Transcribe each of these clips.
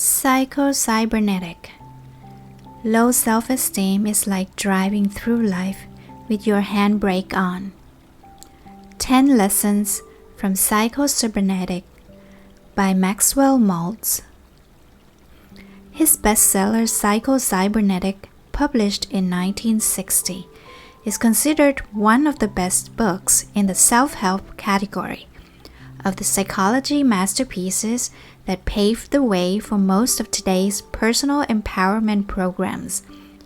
Cybernetic. Low self-esteem is like driving through life with your handbrake on. 10 Lessons from Cybernetics by Maxwell Maltz. His bestseller Cybernetics, published in 1960, is considered one of the best books in the self-help category of the psychology masterpieces that paved the way for most of today's personal empowerment programs.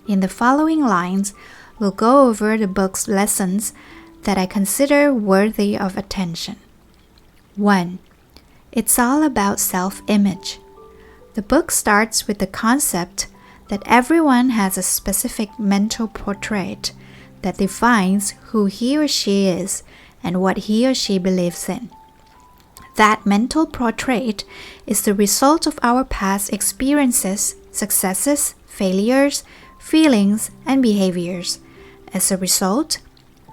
In the following lines, we'll go over the book's lessons that I consider worthy of attention. 1. It's all about self-image. The book starts with the concept that everyone has a specific mental portrait that defines who he or she is and what he or she believes in. That mental portrait is the result of our past experiences, successes, failures, feelings, and behaviors. As a result,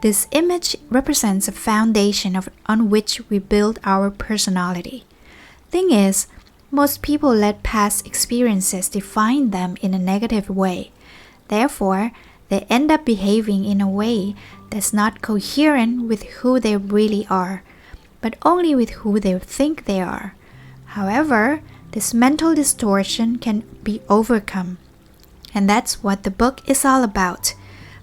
this image represents a foundation on which we build our personality. Thing is, most people let past experiences define them in a negative way. Therefore, they end up behaving in a way that's not coherent with who they really are, but only with who they think they are. However, this mental distortion can be overcome. And that's what the book is all about,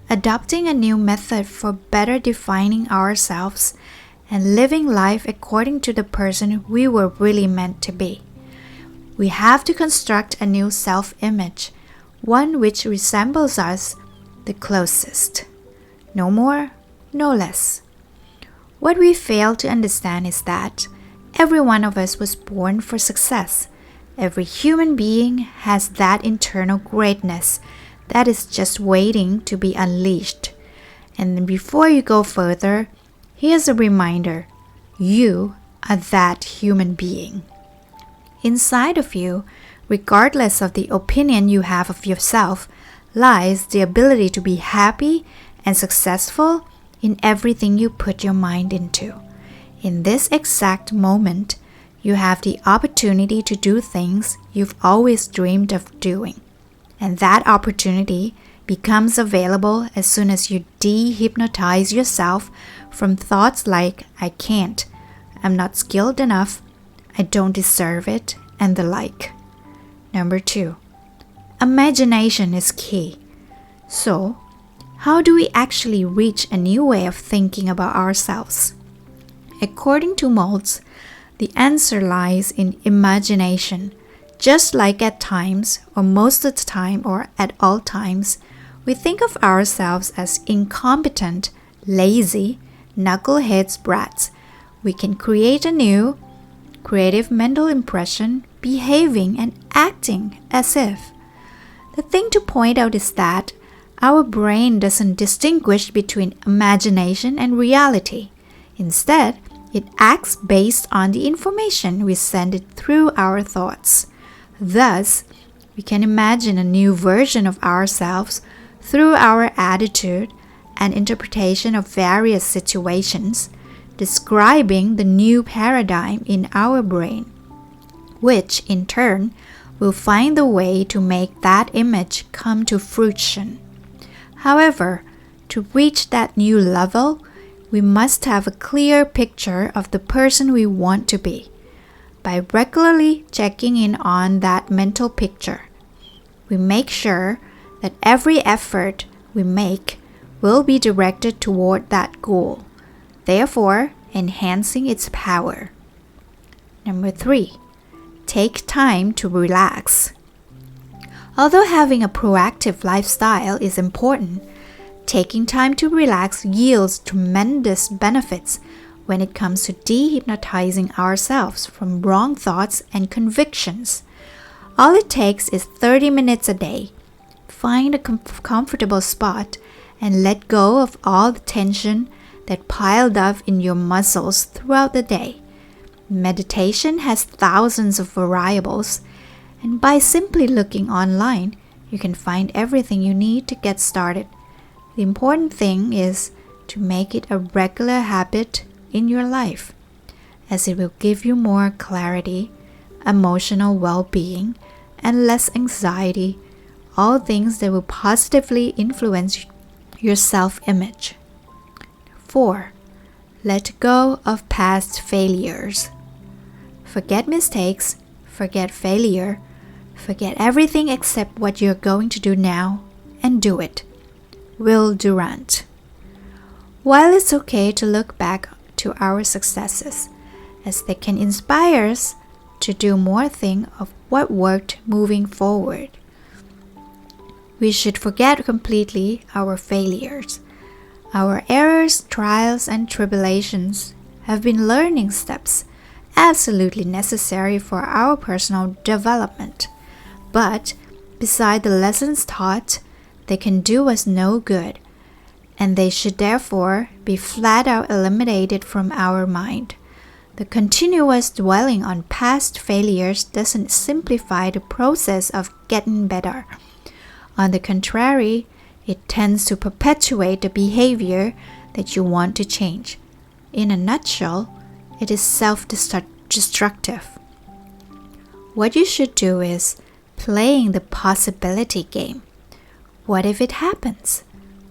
adopting a new method for better defining ourselves and living life according to the person we were really meant to be. We have to construct a new self-image, one which resembles us the closest. No more, no less. What we fail to understand is that every one of us was born for success. Every human being has that internal greatness that is just waiting to be unleashed. And before you go further, here's a reminder. You are that human being. Inside of you, regardless of the opinion you have of yourself, lies the ability to be happy and successful in everything you put your mind into. In this exact moment, you have the opportunity to do things you've always dreamed of doing. And that opportunity becomes available as soon as you de-hypnotize yourself from thoughts like, I can't, I'm not skilled enough, I don't deserve it, and the like. Number 2. Imagination is key. So, how do we actually reach a new way of thinking about ourselves? According to Maltz, the answer lies in imagination. Just like at times, or most of the time, or at all times, we think of ourselves as incompetent, lazy, knuckleheads brats. We can create a new, creative mental impression, behaving and acting as if. The thing to point out is that our brain doesn't distinguish between imagination and reality. Instead, it acts based on the information we send it through our thoughts. Thus, we can imagine a new version of ourselves through our attitude and interpretation of various situations, describing the new paradigm in our brain, which in turn will find the way to make that image come to fruition. However, to reach that new level, we must have a clear picture of the person we want to be. By regularly checking in on that mental picture, we make sure that every effort we make will be directed toward that goal, therefore enhancing its power. Number 3. Take time to relax. Although having a proactive lifestyle is important, taking time to relax yields tremendous benefits when it comes to de-hypnotizing ourselves from wrong thoughts and convictions. All it takes is 30 minutes a day. Find a comfortable spot and let go of all the tension that piled up in your muscles throughout the day. Meditation has thousands of variables, and by simply looking online, you can find everything you need to get started. The important thing is to make it a regular habit in your life, as it will give you more clarity, emotional well-being, and less anxiety, all things that will positively influence your self-image. 4. Let go of past failures. Forget mistakes, forget failure, forget everything except what you're going to do now, and do it. Will Durant. While it's okay to look back to our successes, as they can inspire us to do more things of what worked moving forward, we should forget completely our failures. Our errors, trials, and tribulations have been learning steps absolutely necessary for our personal development. But beside the lessons taught, they can do us no good, and they should therefore be flat out eliminated from our mind. The continuous dwelling on past failures doesn't simplify the process of getting better. On the contrary, it tends to perpetuate the behavior that you want to change. In a nutshell, it is self-destructive. What you should do is playing the possibility game. What if it happens?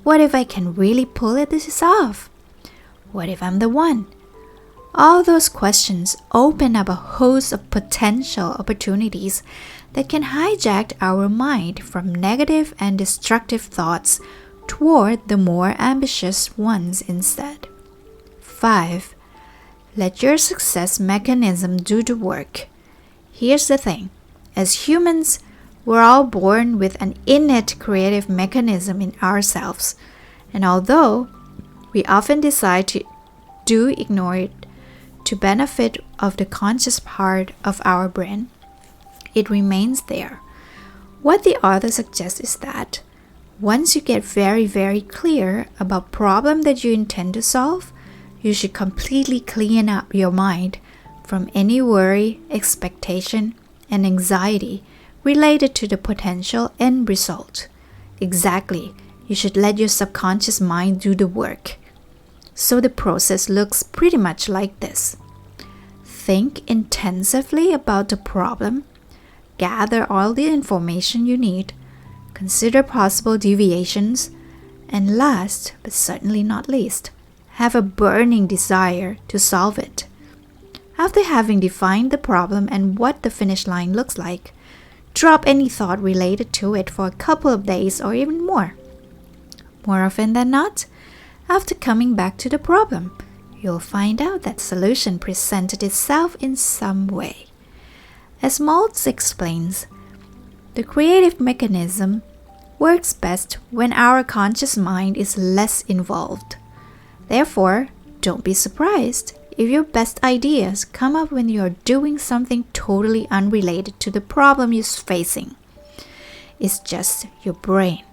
What if I can really pull this off? What if I'm the one? All those questions open up a host of potential opportunities that can hijack our mind from negative and destructive thoughts toward the more ambitious ones instead. 5. Let your success mechanism do the work. Here's the thing. As humans, we're all born with an innate creative mechanism in ourselves, and although we often decide to ignore it to benefit of the conscious part of our brain, it remains there. What the author suggests is that once you get very, very clear about problem that you intend to solve, you should completely clean up your mind from any worry, expectation, and anxiety related to the potential end result. Exactly, you should let your subconscious mind do the work. So the process looks pretty much like this. Think intensively about the problem, gather all the information you need, consider possible deviations, and last, but certainly not least, have a burning desire to solve it. After having defined the problem and what the finish line looks like, drop any thought related to it for a couple of days or even more. More often than not, after coming back to the problem, you'll find out that solution presented itself in some way. As Maltz explains, the creative mechanism works best when our conscious mind is less involved. Therefore, don't be surprised if your best ideas come up when you're doing something totally unrelated to the problem you're facing. It's just your brain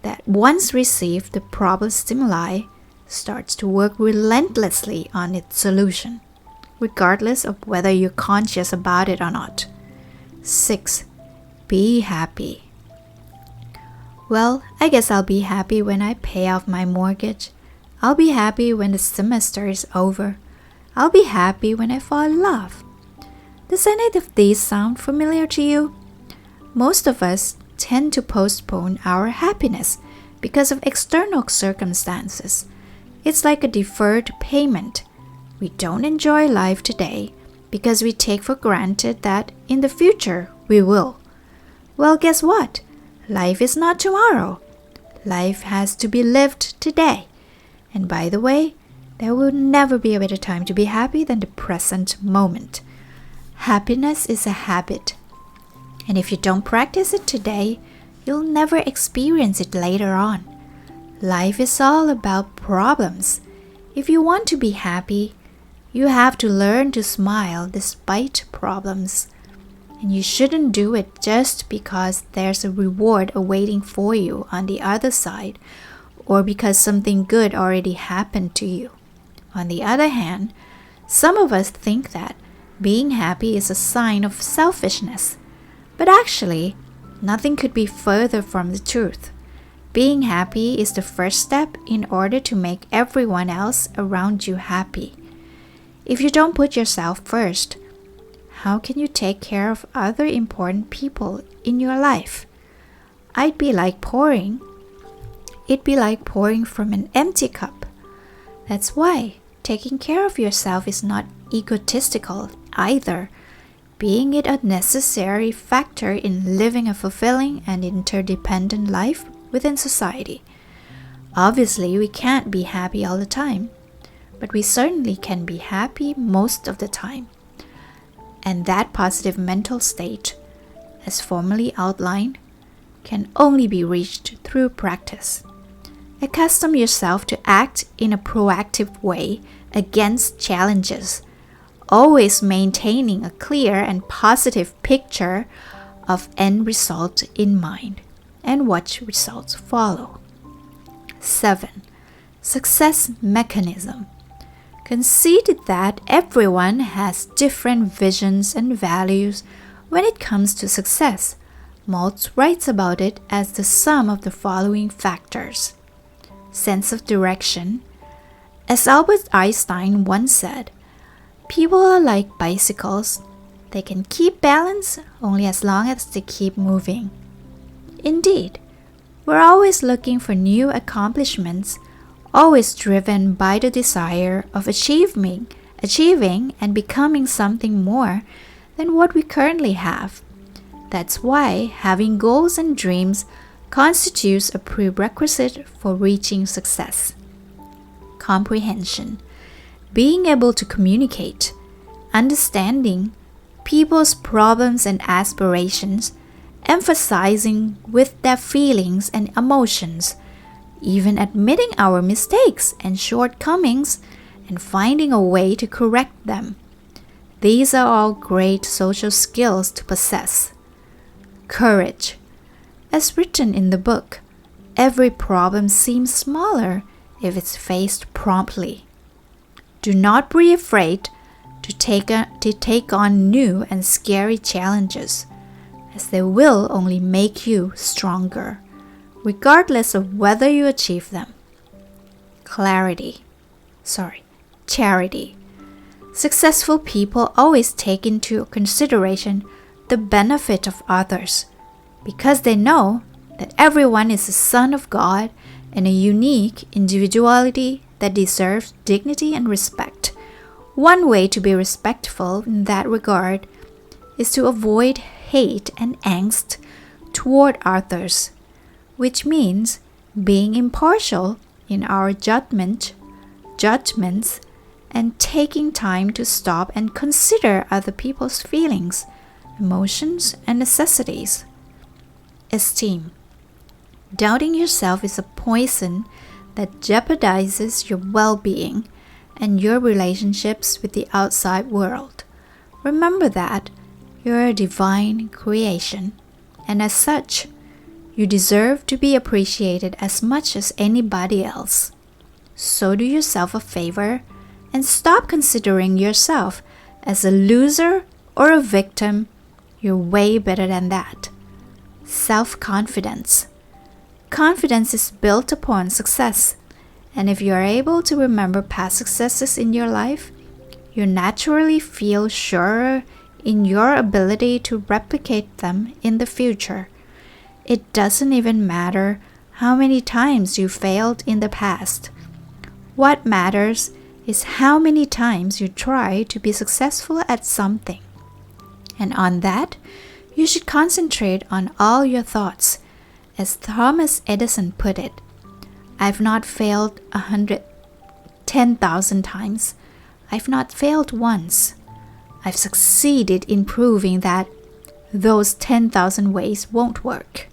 that once received the problem stimuli starts to work relentlessly on its solution, regardless of whether you're conscious about it or not. 6. Be happy. Well, I guess I'll be happy when I pay off my mortgage. I'll be happy when the semester is over. I'll be happy when I fall in love. Does any of these sound familiar to you? Most of us tend to postpone our happiness because of external circumstances. It's like a deferred payment. We don't enjoy life today because we take for granted that in the future we will. Well, guess what? Life is not tomorrow. Life has to be lived today. And by the way, there will never be a better time to be happy than the present moment. Happiness is a habit. And if you don't practice it today, you'll never experience it later on. Life is all about problems. If you want to be happy, you have to learn to smile despite problems. And you shouldn't do it just because there's a reward awaiting for you on the other side, or because something good already happened to you. On the other hand, some of us think that being happy is a sign of selfishness. But actually, nothing could be further from the truth. Being happy is the first step in order to make everyone else around you happy. If you don't put yourself first, how can you take care of other important people in your life? It'd be like pouring from an empty cup. That's why taking care of yourself is not egotistical either, being it a necessary factor in living a fulfilling and interdependent life within society. Obviously, we can't be happy all the time, but we certainly can be happy most of the time. And that positive mental state, as formally outlined, can only be reached through practice. Accustom yourself to act in a proactive way against challenges, always maintaining a clear and positive picture of end result in mind and what results follow. 7. Success mechanism. Conceded that everyone has different visions and values when it comes to success, Maltz writes about it as the sum of the following factors. Sense of direction. As Albert Einstein once said, people are like bicycles. They can keep balance only as long as they keep moving. Indeed, we're always looking for new accomplishments, always driven by the desire of achieving and becoming something more than what we currently have. That's why having goals and dreams constitutes a prerequisite for reaching success. Comprehension. Being able to communicate, understanding people's problems and aspirations, emphasizing with their feelings and emotions, even admitting our mistakes and shortcomings, and finding a way to correct them. These are all great social skills to possess. Courage. As written in the book, every problem seems smaller if it's faced promptly. Do not be afraid to take on new and scary challenges, as they will only make you stronger, regardless of whether you achieve them. Charity. Successful people always take into consideration the benefit of others, because they know that everyone is a son of God and a unique individuality that deserves dignity and respect. One way to be respectful in that regard is to avoid hate and angst toward others, which means being impartial in our judgments and taking time to stop and consider other people's feelings, emotions, and necessities. Esteem. Doubting yourself is a poison that jeopardizes your well-being and your relationships with the outside world. Remember that you're a divine creation, and as such, you deserve to be appreciated as much as anybody else. So do yourself a favor and stop considering yourself as a loser or a victim. You're way better than that. Self-confidence. Confidence is built upon success, and if you are able to remember past successes in your life, you naturally feel surer in your ability to replicate them in the future. It doesn't even matter how many times you failed in the past. What matters is how many times you try to be successful at something. And on that, you should concentrate on all your thoughts. As Thomas Edison put it, I've not failed 10,000 times. I've not failed once. I've succeeded in proving that those 10,000 ways won't work.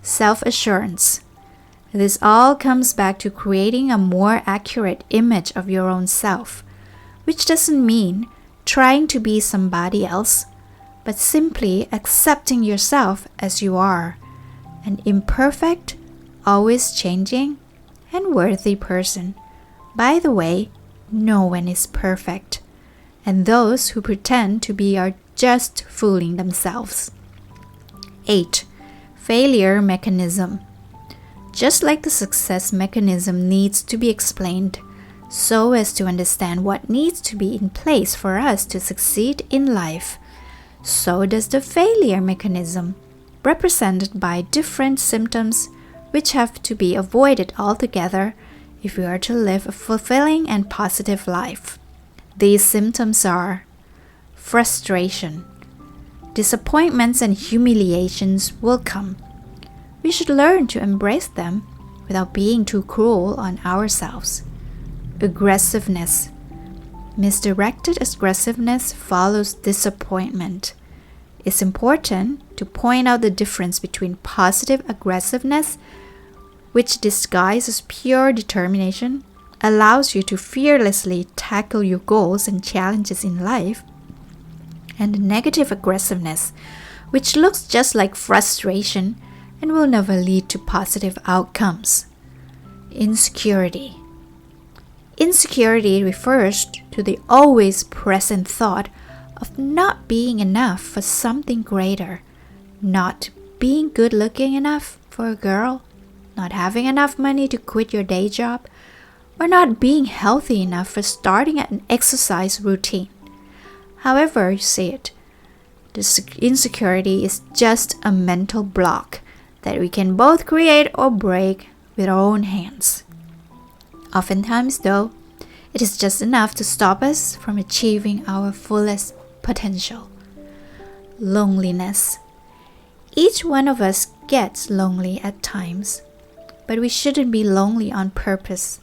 Self-assurance. This all comes back to creating a more accurate image of your own self, which doesn't mean trying to be somebody else, but simply accepting yourself as you are, an imperfect, always changing, and worthy person. By the way, no one is perfect, and those who pretend to be are just fooling themselves. 8. Failure mechanism. Just like the success mechanism needs to be explained, so as to understand what needs to be in place for us to succeed in life. So does the failure mechanism, represented by different symptoms which have to be avoided altogether if we are to live a fulfilling and positive life. These symptoms are frustration. Disappointments and humiliations will come. We should learn to embrace them without being too cruel on ourselves. Aggressiveness. Misdirected aggressiveness follows disappointment. It's important to point out the difference between positive aggressiveness, which disguises pure determination, allows you to fearlessly tackle your goals and challenges in life, and negative aggressiveness, which looks just like frustration and will never lead to positive outcomes. Insecurity. Insecurity refers to the always present thought of not being enough for something greater, not being good looking enough for a girl, not having enough money to quit your day job, or not being healthy enough for starting an exercise routine. However you see it, this insecurity is just a mental block that we can both create or break with our own hands. Oftentimes, though, it is just enough to stop us from achieving our fullest potential. Loneliness. Each one of us gets lonely at times, but we shouldn't be lonely on purpose.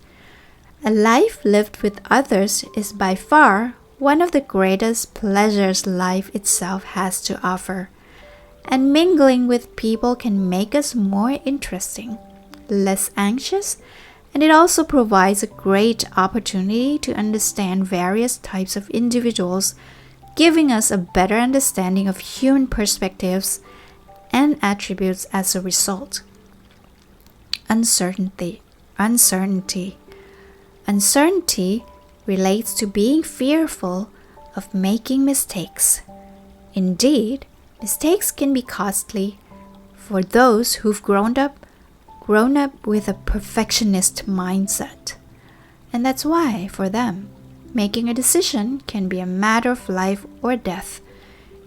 A life lived with others is by far one of the greatest pleasures life itself has to offer, and mingling with people can make us more interesting, less anxious, and it also provides a great opportunity to understand various types of individuals, giving us a better understanding of human perspectives and attributes as a result. Uncertainty. Uncertainty relates to being fearful of making mistakes. Indeed, mistakes can be costly for those who've grown up with a perfectionist mindset. And that's why, for them, making a decision can be a matter of life or death.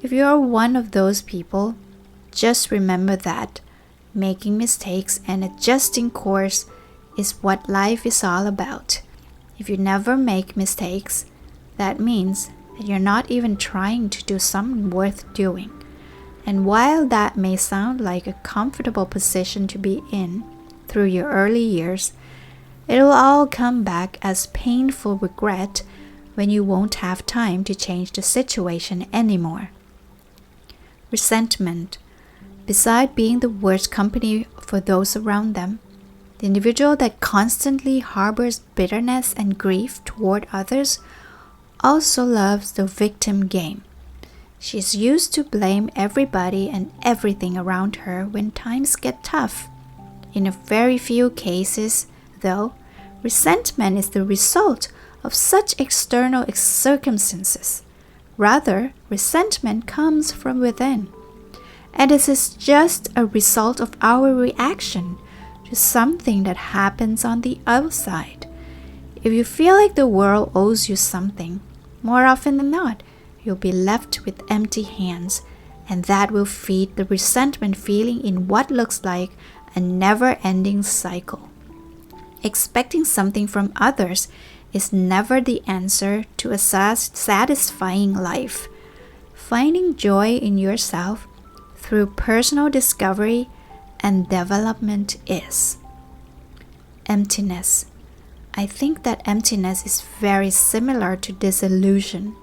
If you are one of those people, just remember that making mistakes and adjusting course is what life is all about. If you never make mistakes, that means that you're not even trying to do something worth doing. And while that may sound like a comfortable position to be in through your early years, it will all come back as painful regret when you won't have time to change the situation anymore. Resentment. Beside being the worst company for those around them, the individual that constantly harbors bitterness and grief toward others also loves the victim game. She is used to blame everybody and everything around her when times get tough. In a very few cases, though, resentment is the result of such external circumstances. Rather, resentment comes from within. And this is just a result of our reaction to something that happens on the outside. If you feel like the world owes you something, more often than not, you'll be left with empty hands, and that will feed the resentment feeling in what looks like a never-ending cycle. Expecting something from others is never the answer to a satisfying life. Finding joy in yourself through personal discovery and development is. Emptiness. I think that emptiness is very similar to disillusion,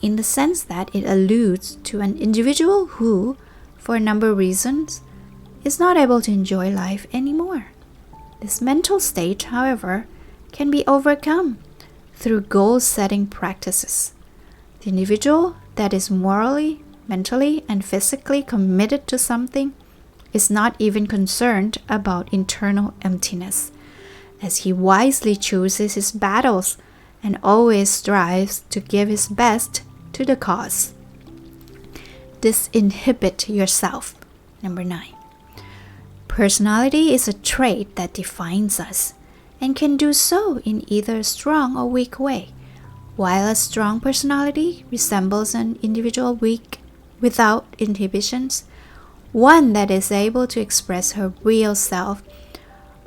in the sense that it alludes to an individual who, for a number of reasons, is not able to enjoy life anymore. This mental state, however, can be overcome through goal-setting practices. The individual that is morally, mentally, and physically committed to something is not even concerned about internal emptiness, as he wisely chooses his battles and always strives to give his best to the cause. Disinhibit yourself. Number 9. Personality is a trait that defines us. and can do so in either a strong or weak way. While a strong personality resembles an individual weak without inhibitions, one that is able to express her real self,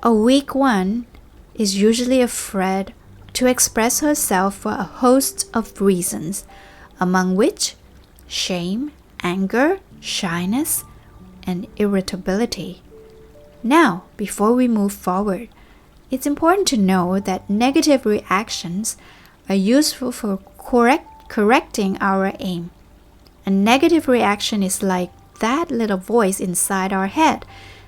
a weak one is usually afraid to express herself for a host of reasons, among which shame, anger, shyness, and irritability. Now, before we move forward, it's important to know that negative reactions are useful for correcting our aim. A negative reaction is like that little voice inside our head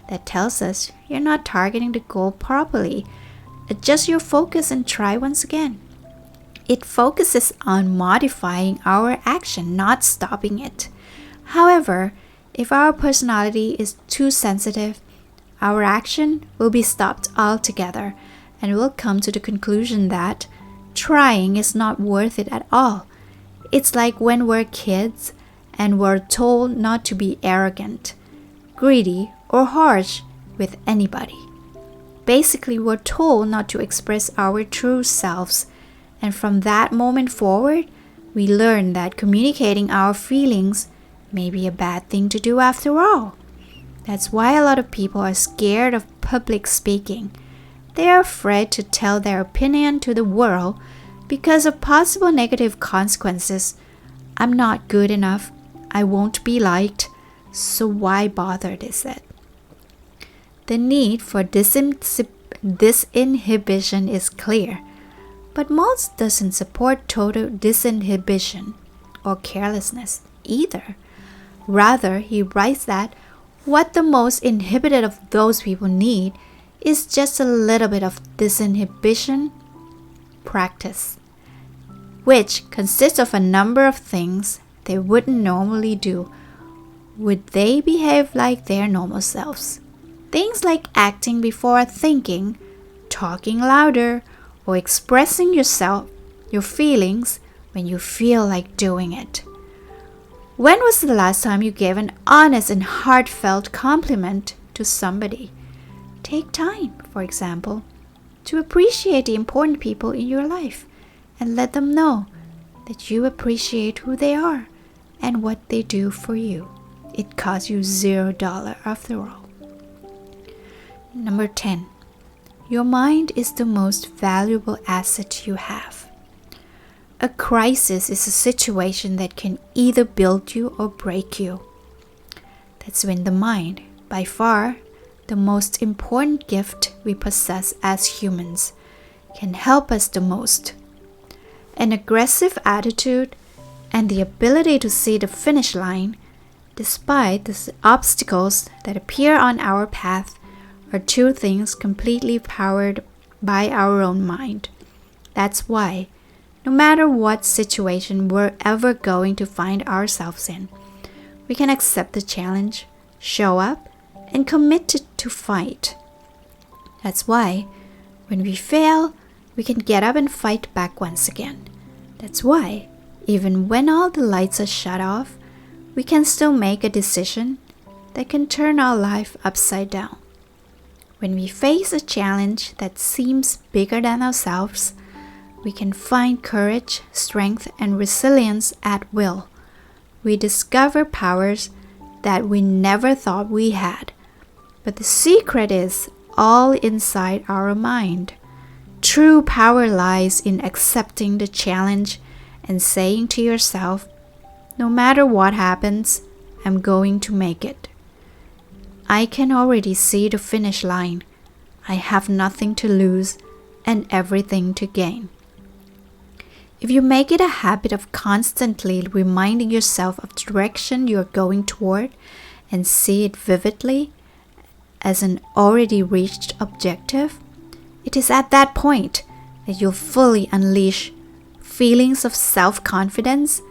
that tells us you're not targeting the goal properly. Adjust your focus and try once again. It focuses on modifying our action, not stopping it. However, if our personality is too sensitive, our action will be stopped altogether, and we'll come to the conclusion that trying is not worth it at all. It's like when we're kids and we're told not to be arrogant, greedy, or harsh with anybody. Basically, we're told not to express our true selves, and from that moment forward, we learn that communicating our feelings may be a bad thing to do after all. That's why a lot of people are scared of public speaking. They are afraid to tell their opinion to the world because of possible negative consequences. I'm not good enough. I won't be liked. So why bother, they said. The need for disinhibition is clear, but Maltz doesn't support total disinhibition or carelessness either. Rather, he writes that what the most inhibited of those people need is just a little bit of disinhibition practice, which consists of a number of things they wouldn't normally do. Would they behave like their normal selves? Things like acting before thinking, talking louder, or expressing your feelings when you feel like doing it. When was the last time you gave an honest and heartfelt compliment to somebody? Take time, for example, to appreciate the important people in your life and let them know that you appreciate who they are and what they do for you. It costs you $0 after all. Number 10. Your mind is the most valuable asset you have. A crisis is a situation that can either build you or break you. That's when the mind, by far the most important gift we possess as humans, can help us the most. An aggressive attitude and the ability to see the finish line, despite the obstacles that appear on our path, are two things completely powered by our own mind. That's why, no matter what situation we're ever going to find ourselves in, we can accept the challenge, show up, and commit to fight. That's why, when we fail, we can get up and fight back once again. That's why, even when all the lights are shut off, we can still make a decision that can turn our life upside down. When we face a challenge that seems bigger than ourselves, we can find courage, strength, and resilience at will. We discover powers that we never thought we had. But the secret is all inside our mind. True power lies in accepting the challenge and saying to yourself, no matter what happens, I'm going to make it. I can already see the finish line. I have nothing to lose and everything to gain. If you make it a habit of constantly reminding yourself of the direction you're going toward and see it vividly as an already reached objective, it is at that point that you'll fully unleash feelings of self-confidence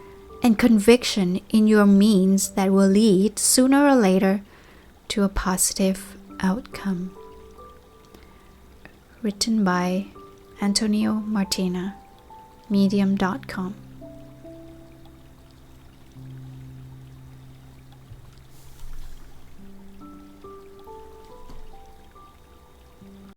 and conviction in your means that will lead sooner or later to a positive outcome. Written by Antonio Martina, medium.com.